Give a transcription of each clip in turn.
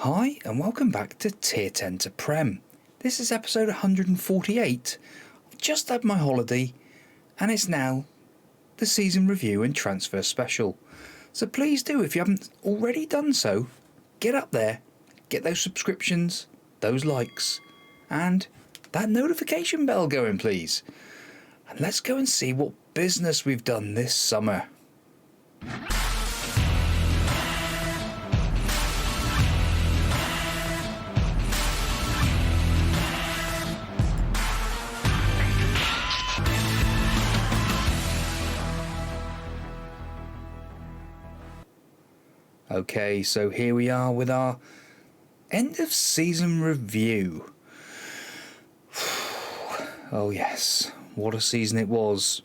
Hi and welcome back to Tier 10 to Prem. This is episode 148. I've just had my holiday and it's now the season review and transfer special. So please do, if you haven't already done so, get up there, get those subscriptions, those likes and that notification bell going please. And let's go and see what business we've done this summer. Okay, so here we are with our end of season review. Oh yes, what a season it was.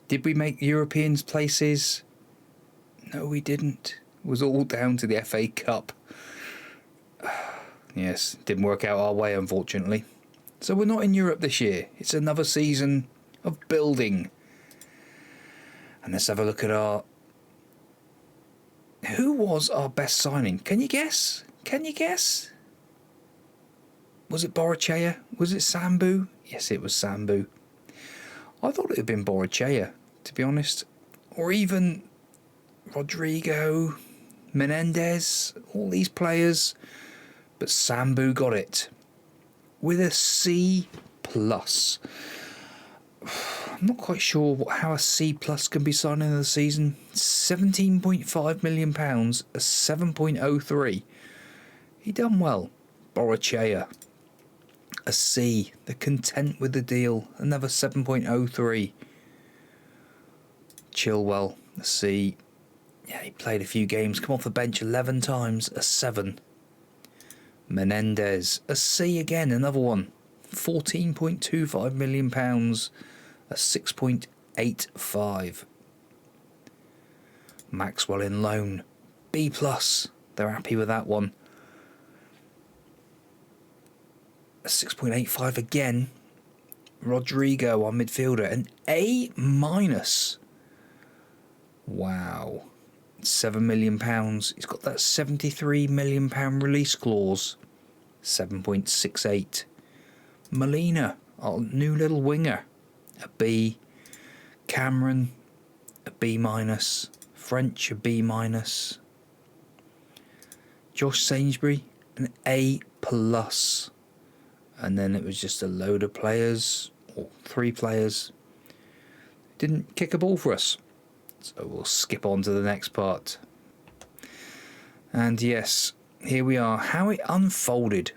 Did we make Europeans places? No, we didn't. It was all down to the FA Cup. Yes, didn't work out our way unfortunately. So we're not in Europe this year. It's another season of building. And let's have a look at our... Who was our best signing? Can you guess? Can you guess? Was it Borachea? Was it Sambu? Yes, it was Sambu. I thought it would have been Borachea, to be honest. Or even Rodrigo, Menendez, all these players. But Sambu got it. With a C+. I'm not quite sure how a C+ can be signed in the season. £17.5 million, a 7.03. He done well. Borachea, a C. They're content with the deal. Another 7.03. Chilwell, a C. Yeah, he played a few games. Come off the bench 11 times, a 7. Menendez, a C again, another one. £14.25 million, a 6.85. Maxwell in loan, B+. They're happy with that one. A 6.85 again. Rodrigo, our midfielder, an A-. Wow. £7 million. He's got that £73 million release clause. 7.68. Molina, our new little winger, a B. Cameron, a B-. French, a B-. Josh Sainsbury, an A+. And then it was just a load of players, or 3 players, didn't kick a ball for us. So we'll skip on to the next part. And yes, here we are, how it unfolded.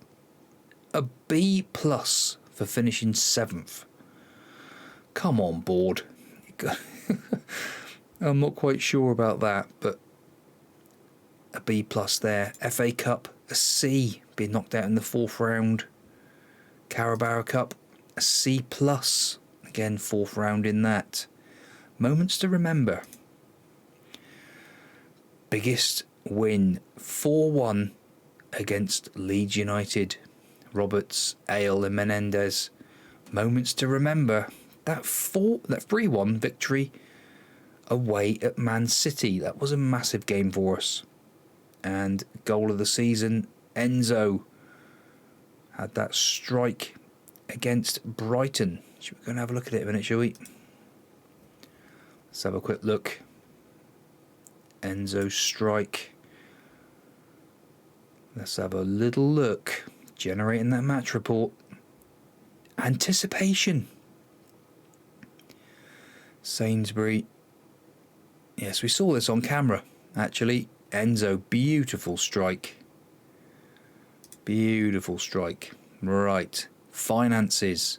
A B+ for finishing 7th. Come on board. I'm not quite sure about that, but a B+ there. FA Cup, a C, being knocked out in the 4th round. Carabao Cup, a C+, again 4th round in that. Moments to remember. Biggest win, 4-1 against Leeds United. Roberts, Ale and Menendez. Moments to remember. That 3-1 victory away at Man City. That was a massive game for us. And goal of the season, Enzo had that strike against Brighton. Should we go and have a look at it a minute, shall we? Let's have a quick look. Enzo strike. Let's have a little look. Generating that match report. Anticipation. Sainsbury. Yes, we saw this on camera, actually. Enzo, beautiful strike. Beautiful strike. Right. Finances.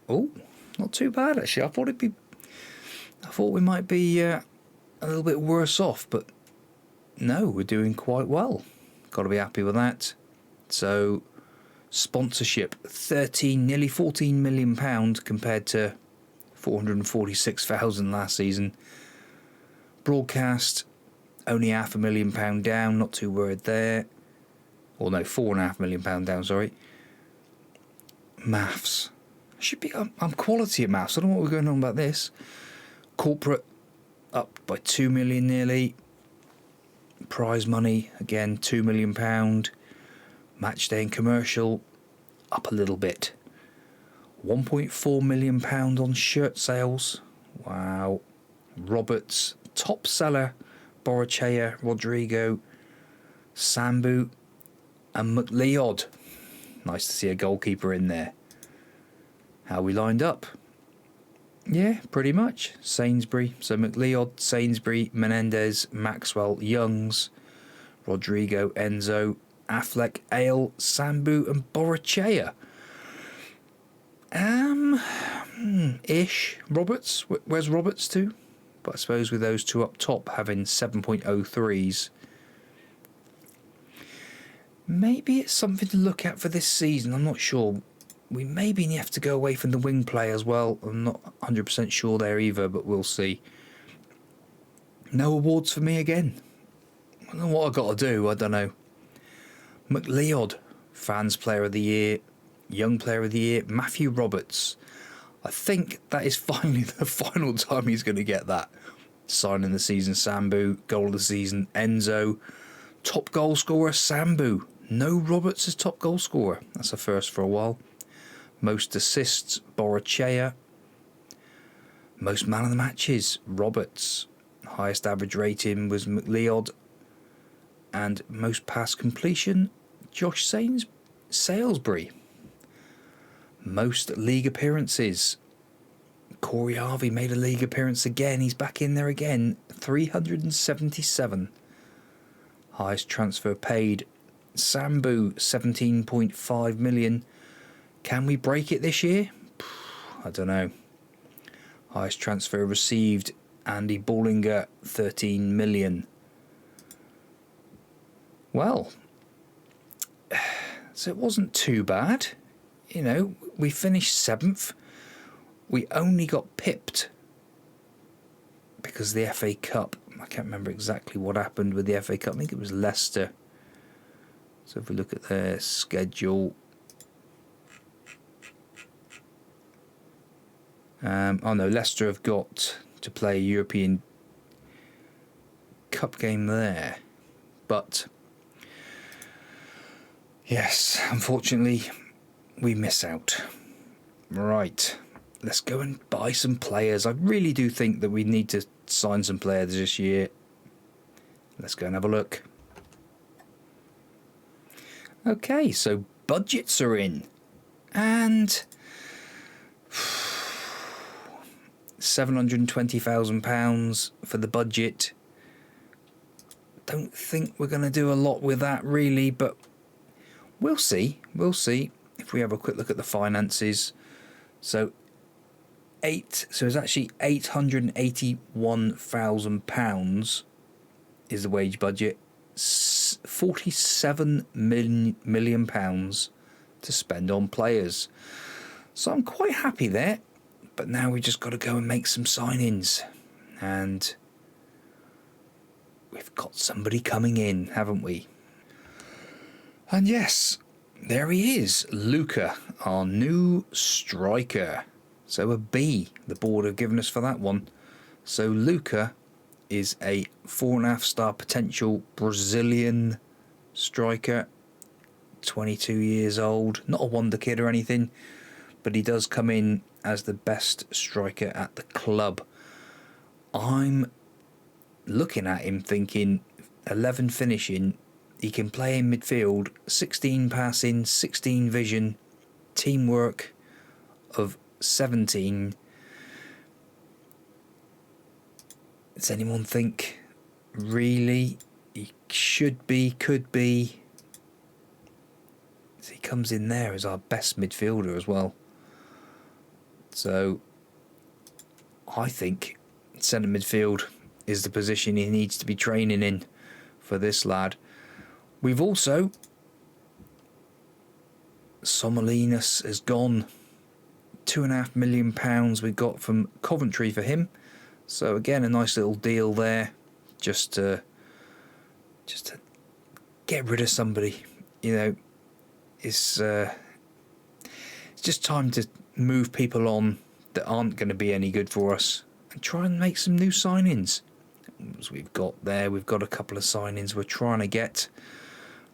Oh, not too bad, actually. I thought we might be a little bit worse off, but no, we're doing quite well. Got to be happy with that. So, sponsorship, nearly £14 million compared to 446,000 last season. Broadcast, only £500,000 down, not too worried there. Or no, £4.5 million down, sorry. Maths. I'm quality at maths. I don't know what we're going on about this. Corporate, up by 2 million nearly. Prize money, again, £2 million. Match day and commercial, up a little bit. £1.4 million on shirt sales. Wow. Roberts, top seller, Borachea, Rodrigo, Sambu, and McLeod. Nice to see a goalkeeper in there. How we lined up? Yeah, pretty much. Sainsbury. So McLeod, Sainsbury, Menendez, Maxwell, Youngs, Rodrigo, Enzo, Affleck, Ale, Sambu, and Borachea. Ish. Roberts. Where's Roberts to? But I suppose with those two up top having 7.03s, maybe it's something to look at for this season. I'm not sure. We maybe have to go away from the wing play as well. I'm not 100% sure there either, but we'll see. No awards for me again. I don't know what I've got to do. I don't know. McLeod, Fans Player of the Year, Young Player of the Year, Matthew Roberts. I think that is finally the final time he's going to get that. Signing the season, Sambu. Goal of the season, Enzo. Top goal scorer, Sambu. No Roberts as top goal scorer. That's a first for a while. Most assists, Borachea. Most man of the matches, Roberts. Highest average rating was McLeod. And most pass completion, Josh Salisbury. Most league appearances, Corey Harvey made a league appearance again. He's back in there again. 377. Highest transfer paid, Sambu, 17.5 million. Can we break it this year? I don't know. Highest transfer received, Andy Ballinger, 13 million. Well, so it wasn't too bad. You know, we finished 7th. We only got pipped because of the FA Cup. I can't remember exactly what happened with the FA Cup. I think it was Leicester. So if we look at their schedule, Leicester have got to play a European Cup game there. But yes, unfortunately, we miss out. Right, let's go and buy some players. I really do think that we need to sign some players this year. Let's go and have a look. Okay, so budgets are in. And £720,000 for the budget. Don't think we're going to do a lot with that really, but we'll see. We'll see if we have a quick look at the finances. So it's actually £881,000 is the wage budget. £47 million to spend on players. So I'm quite happy there. But now we just got to go and make some signings. And we've got somebody coming in, haven't we? And yes, there he is, Luca, our new striker. So a B, the board have given us for that one. So Luca is a 4.5-star potential Brazilian striker, 22 years old, not a wonder kid or anything, but he does come in as the best striker at the club. I'm looking at him thinking 11 finishing, he can play in midfield, 16 passing, 16 vision, teamwork of 17. Does anyone think really he could be? So he comes in there as our best midfielder as well. So I think centre midfield is the position he needs to be training in for this lad. We've also, Somolinas has gone, £2.5 million we got from Coventry for him. So again, a nice little deal there, just to get rid of somebody. You know, it's just time to move people on that aren't going to be any good for us and try and make some new signings. as we've got there. We've got a couple of signings we're trying to get,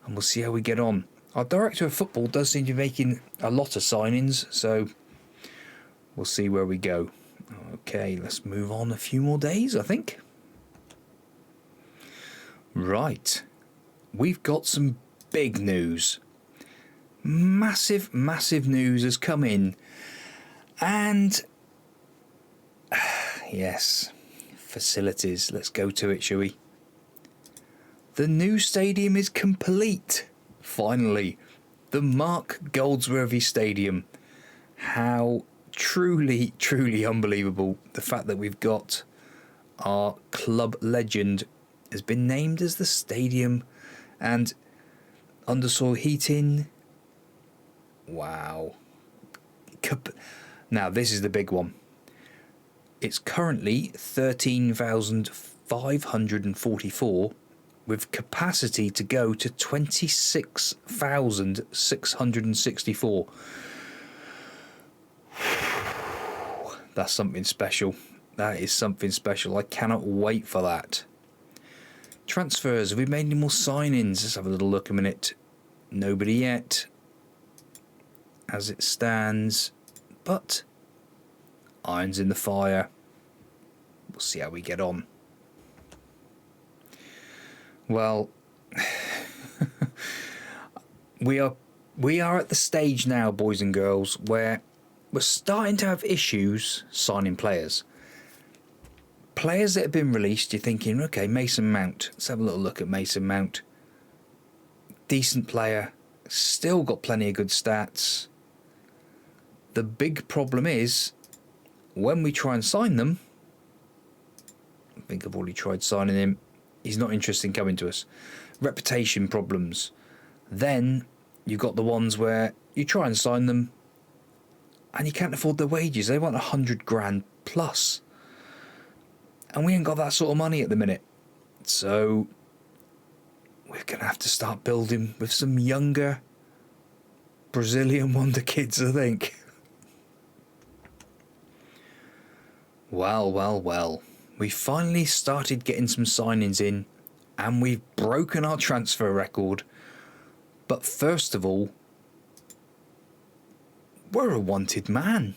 and we'll see how we get on. Our director of football does seem to be making a lot of signings, so we'll see where we go. Okay, let's move on a few more days, I think. Right, we've got some big news. Massive news has come in, and yes, facilities. Let's go to it, shall we? The new stadium is complete. Finally, the Mark Goldsworthy Stadium. How truly unbelievable. The fact that we've got our club legend has been named as the stadium, and undersoil heating. Wow. Now, this is the big one. It's currently 13,544 with capacity to go to 26,664. That's something special. That is something special. I cannot wait for that. Transfers. Have we made any more signings? Let's have a little look a minute. Nobody yet, as it stands. But irons in the fire. We'll see how we get on. Well, we are at the stage now, boys and girls, where we're starting to have issues signing players. Players that have been released, you're thinking, okay, Mason Mount. Let's have a little look at Mason Mount. Decent player, still got plenty of good stats. The big problem is, when we try and sign them, I think I've already tried signing him, he's not interested in coming to us. Reputation problems. Then you've got the ones where you try and sign them and you can't afford their wages. They want 100 grand plus. And we ain't got that sort of money at the minute. So we're going to have to start building with some younger Brazilian wonder kids, I think. Well. We finally started getting some signings in, and we've broken our transfer record. But first of all, we're a wanted man.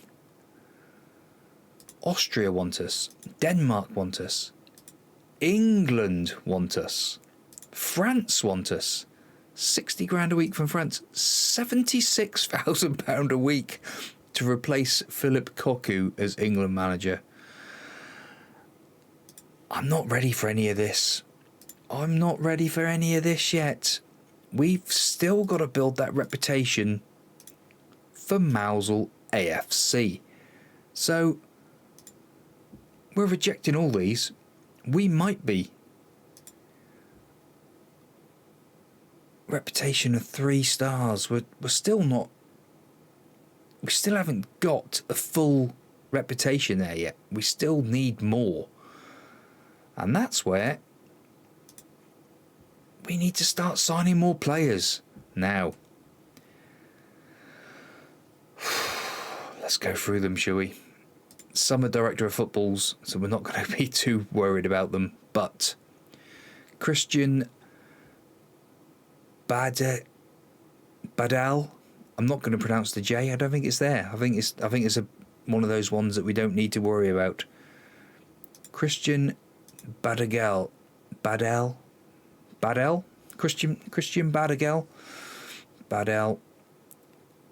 Austria want us. Denmark want us. England want us. France want us. 60 grand a week from France. £76,000 a week to replace Philip Cocu as England manager. I'm not ready for any of this. I'm not ready for any of this yet. We've still got to build that reputation for Mousehole AFC. So we're rejecting all these. We might be. Reputation of 3 stars. We're still not. We still haven't got a full reputation there yet. We still need more. And that's where we need to start signing more players now. Let's go through them, shall we? Some are director of footballs, so we're not going to be too worried about them. But Christian Badal, I'm not going to pronounce the J. I don't think it's there. I think it's one of those ones that we don't need to worry about. Christian Badal, Christian Badal,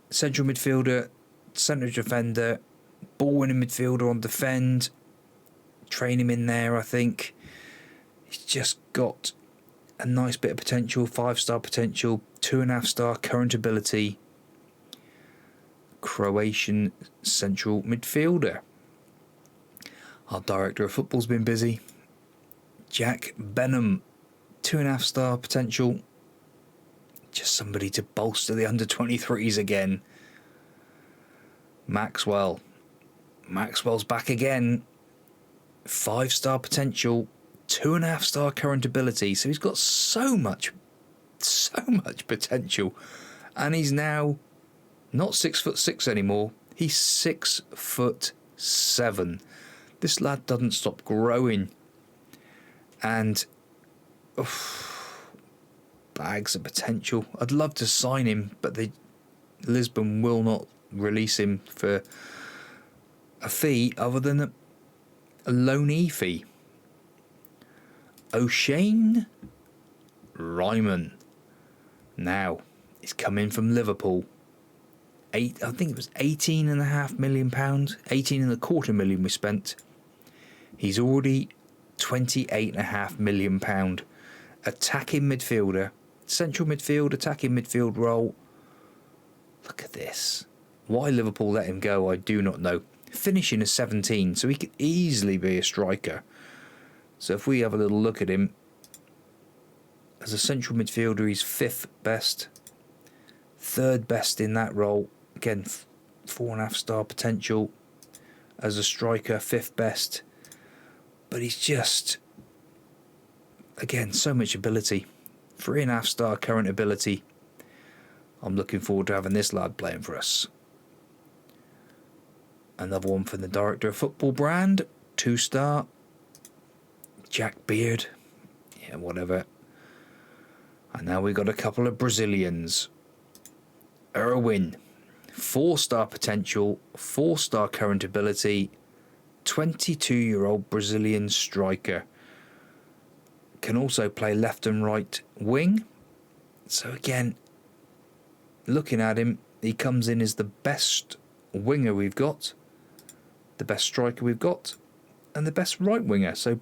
central midfielder, centre defender, ball winning midfielder on defend. Train him in there, I think. He's just got a nice bit of potential, 5-star potential, 2.5-star current ability. Croatian central midfielder. Our director of football's been busy. Jack Benham, 2.5-star potential. Just somebody to bolster the under-23s again. Maxwell's back again. 5-star potential, 2.5-star current ability. So he's got so much potential. And he's now not 6'6" anymore. He's 6'7". This lad doesn't stop growing. And bags of potential. I'd love to sign him, but Lisbon will not release him for a fee other than a loanee fee. O'Shane Ryman. Now, he's coming from Liverpool. I think it was £18.5 million, 18.25 million we spent. He's already £28.5 million. Attacking midfielder, central midfield, attacking midfield role. Look at this. Why Liverpool let him go, I do not know. Finishing as 17, so he could easily be a striker. So if we have a little look at him, as a central midfielder, he's 5th best, 3rd best in that role. Again, 4.5 star potential. As a striker, 5th best. But he's just, again, so much ability. 3.5 star current ability. I'm looking forward to having this lad playing for us. Another one from the director of football brand, 2-star. Jack Beard. Yeah, whatever. And now we've got a couple of Brazilians. Irwin, 4-star potential, 4-star current ability, 22-year-old Brazilian striker. Can also play left and right wing. So again, looking at him, he comes in as the best winger we've got, the best striker we've got, and the best right winger. So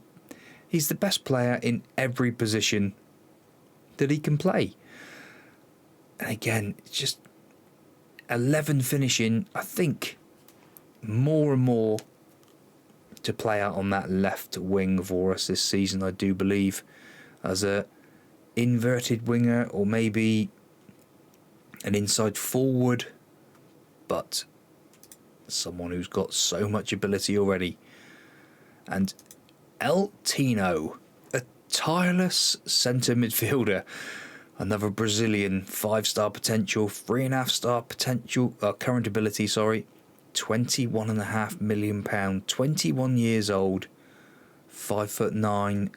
he's the best player in every position that he can play. And again, it's just 11 finishing. I think more and more to play out on that left wing for us this season, I do believe, as a inverted winger or maybe an inside forward, but someone who's got so much ability already. And El Tino, a tireless centre midfielder, another Brazilian, 5-star potential, 3.5 star potential, current ability, sorry, £21.5 million, 21 years old, 5'9",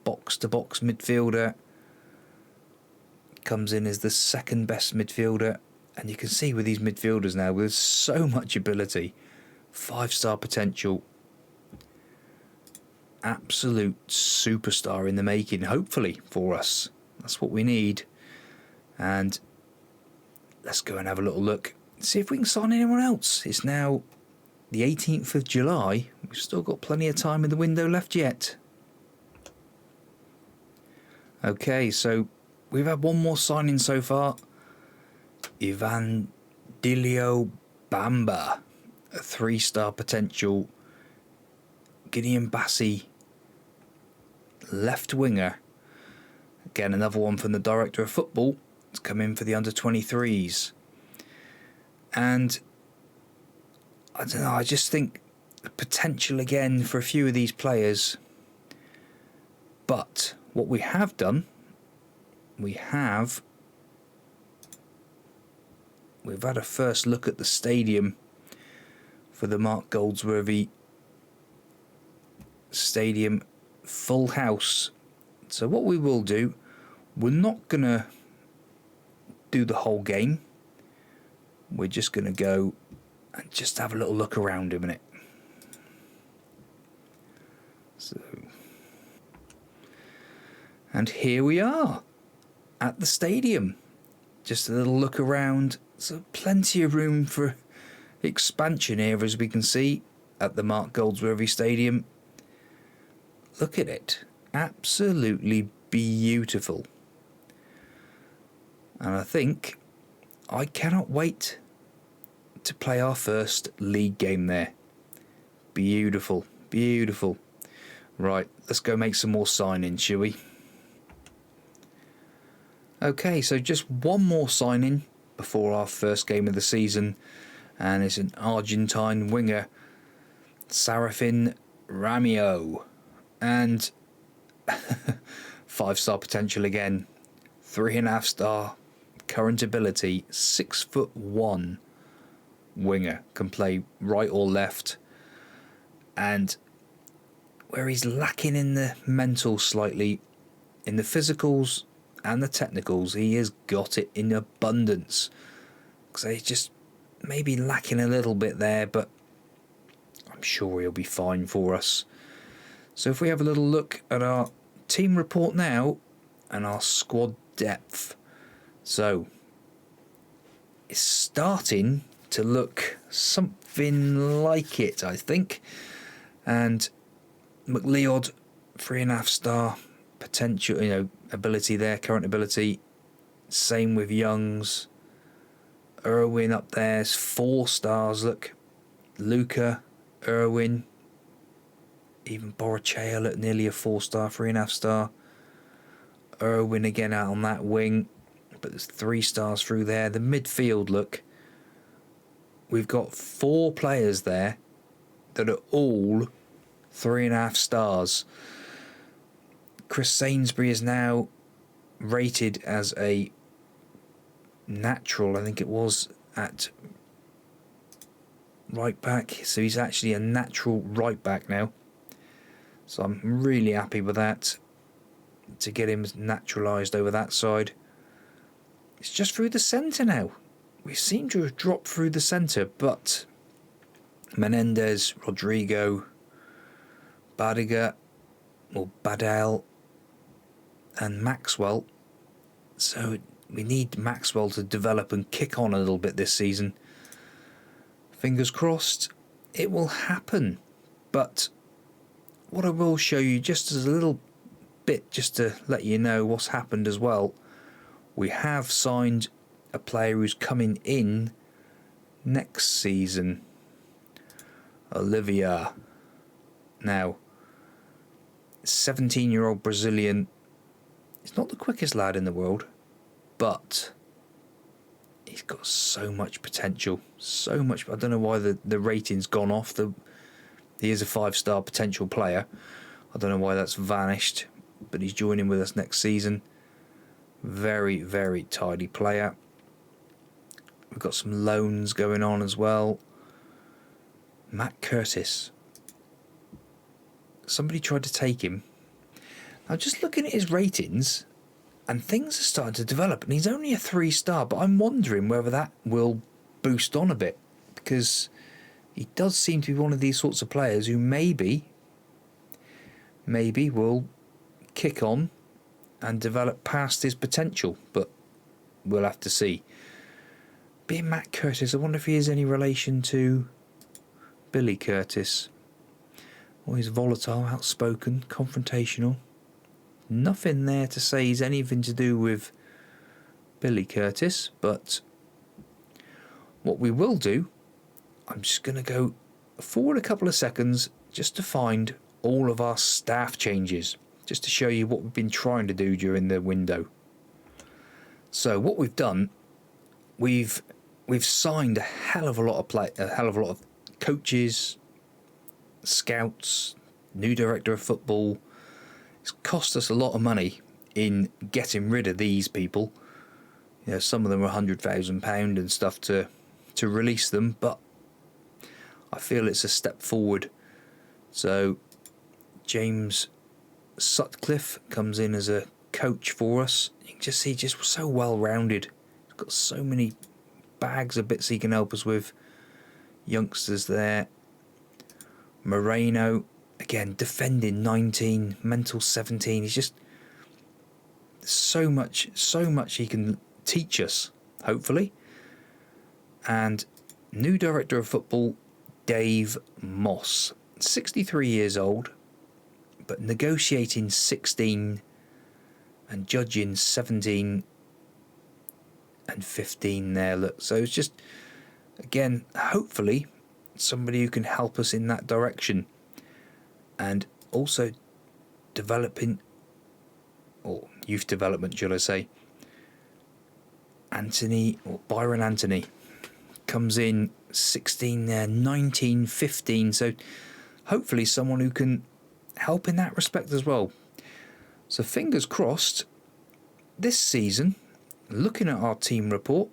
box-to-box midfielder. Comes in as the 2nd best midfielder. And you can see with these midfielders now, with so much ability, 5-star potential, absolute superstar in the making, hopefully, for us. That's what we need. And let's go and have a little look. See if we can sign anyone else. It's now the 18th of July. We've still got plenty of time in the window left yet. Okay, so we've had one more signing so far. Evangelio Bamba, a 3-star potential Guinean Bassi left winger. Again, another one from the director of football. It's come in for the under-23s. And I don't know, I just think the potential again for a few of these players. But what we have done, we've had a first look at the stadium for the Mark Goldsworthy Stadium, full house. So what we will do, we're not going to do the whole game. We're just going to go and just have a little look around a minute. So, and here we are at the stadium. Just a little look around. So plenty of room for expansion here, as we can see at the Mark Goldsworthy Stadium. Look at it. Absolutely beautiful. And I think I cannot wait to play our first league game there. Beautiful, beautiful. Right, let's go make some more signings, shall we? Okay, so just one more signing before our first game of the season, and it's an Argentine winger, Sarafin Ramio, and 5-star potential again, 3.5 star current ability, 6'1" winger, can play right or left, and where he's lacking in the mental slightly, in the physicals and the technicals, he has got it in abundance. So he's just maybe lacking a little bit there, but I'm sure he'll be fine for us. So if we have a little look at our team report now and our squad depth. So it's starting to look something like it, I think. And McLeod, 3.5 star potential, ability there, current ability. Same with Youngs. Irwin up there's 4 stars. Look, Luca, Irwin, even Borachea at nearly a 4 star, 3.5 star. Irwin again out on that wing, but there's 3 stars through there. The midfield, look, we've got 4 players there that are all 3.5 stars. Chris Sainsbury is now rated as a natural, I think it was, at right back. So he's actually a natural right back now. So I'm really happy with that, to get him naturalised over that side. It's just through the centre now. We seem to have dropped through the centre, but Menendez, Rodrigo, Badiga, or Badal, and Maxwell. So we need Maxwell to develop and kick on a little bit this season. Fingers crossed it will happen. But what I will show you just as a little bit, just to let you know what's happened as well, we have signed a player who's coming in next season, Olivia. Now, 17-year-old Brazilian. He's not the quickest lad in the world, but he's got so much potential. So much. I don't know why the rating's gone off. He is a 5-star potential player. I don't know why that's vanished, but he's joining with us next season. Very, very tidy player. We've got some loans going on as well. Matt Curtis. Somebody tried to take him. Now, just looking at his ratings, and things are starting to develop, and he's only a 3-star, but I'm wondering whether that will boost on a bit, because he does seem to be one of these sorts of players who maybe will kick on and develop past his potential, but we'll have to see. Being Matt Curtis, I wonder if he is any relation to Billy Curtis. Well, he's volatile, outspoken, confrontational. Nothing there to say he's anything to do with Billy Curtis, but what we will do, I'm just going to go forward a couple of seconds just to find all of our staff changes, just to show you what we've been trying to do during the window. So what we've done, we've signed a hell of a lot of coaches, scouts, new director of football. It's cost us a lot of money in getting rid of these people. Some of them are £100,000 and stuff to release them, but I feel it's a step forward. So James Sutcliffe comes in as a coach for us. You can just see just so well rounded. He's got so many bags of bits he can help us with. Youngsters there. Moreno, again, defending 19, mental 17. He's just so much he can teach us, hopefully. And new director of football, Dave Moss, 63 years old, but negotiating 16 and judging 17 and 15 there. Look, so it's just, again, hopefully somebody who can help us in that direction, and also developing, or youth development, shall I say. Byron Anthony comes in 16 there, 19, 15. So hopefully someone who can help in that respect as well. So fingers crossed, this season, looking at our team report,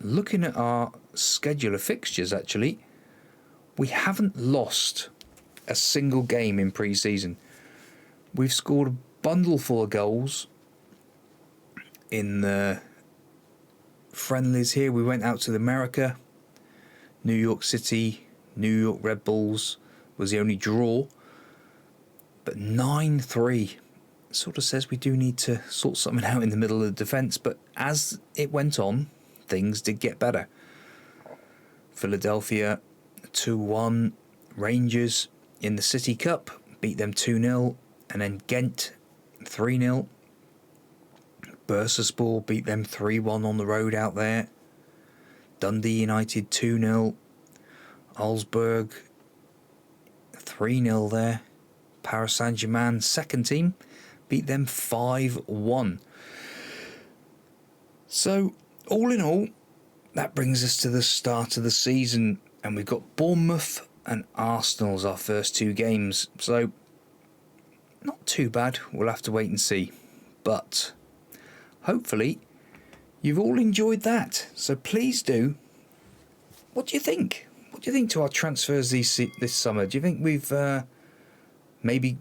looking at our schedule of fixtures, actually, we haven't lost a single game in pre-season. We've scored a bundle full of goals in the friendlies here. We went out to America. New York City, New York Red Bulls was the only draw. But 9-3 sort of says we do need to sort something out in the middle of the defence. But as it went on, things did get better. Philadelphia 2-1. Rangers in the City Cup beat them 2-0. And then Ghent 3-0. Bursaspor beat them 3-1 on the road out there. Dundee United 2-0. Augsburg 3-0 there. Paris Saint-Germain, second team, beat them 5-1. So, all in all, that brings us to the start of the season. And we've got Bournemouth and Arsenal as our first two games. So, not too bad. We'll have to wait and see. But hopefully you've all enjoyed that. So please do. What do you think? What do you think to our transfers this summer? Do you think we've maybe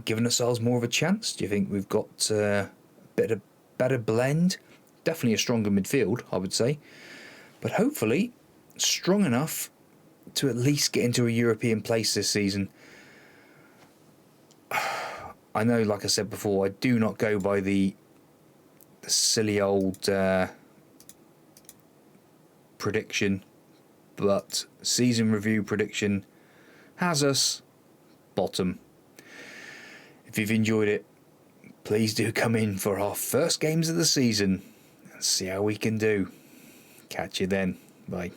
given ourselves more of a chance? Do you think we've got a better blend? Definitely a stronger midfield, I would say. But hopefully strong enough to at least get into a European place this season. I know, like I said before, I do not go by the silly old prediction, but season review prediction has us bottom. If you've enjoyed it, please do come in for our first games of the season and see how we can do. Catch you then. Bye.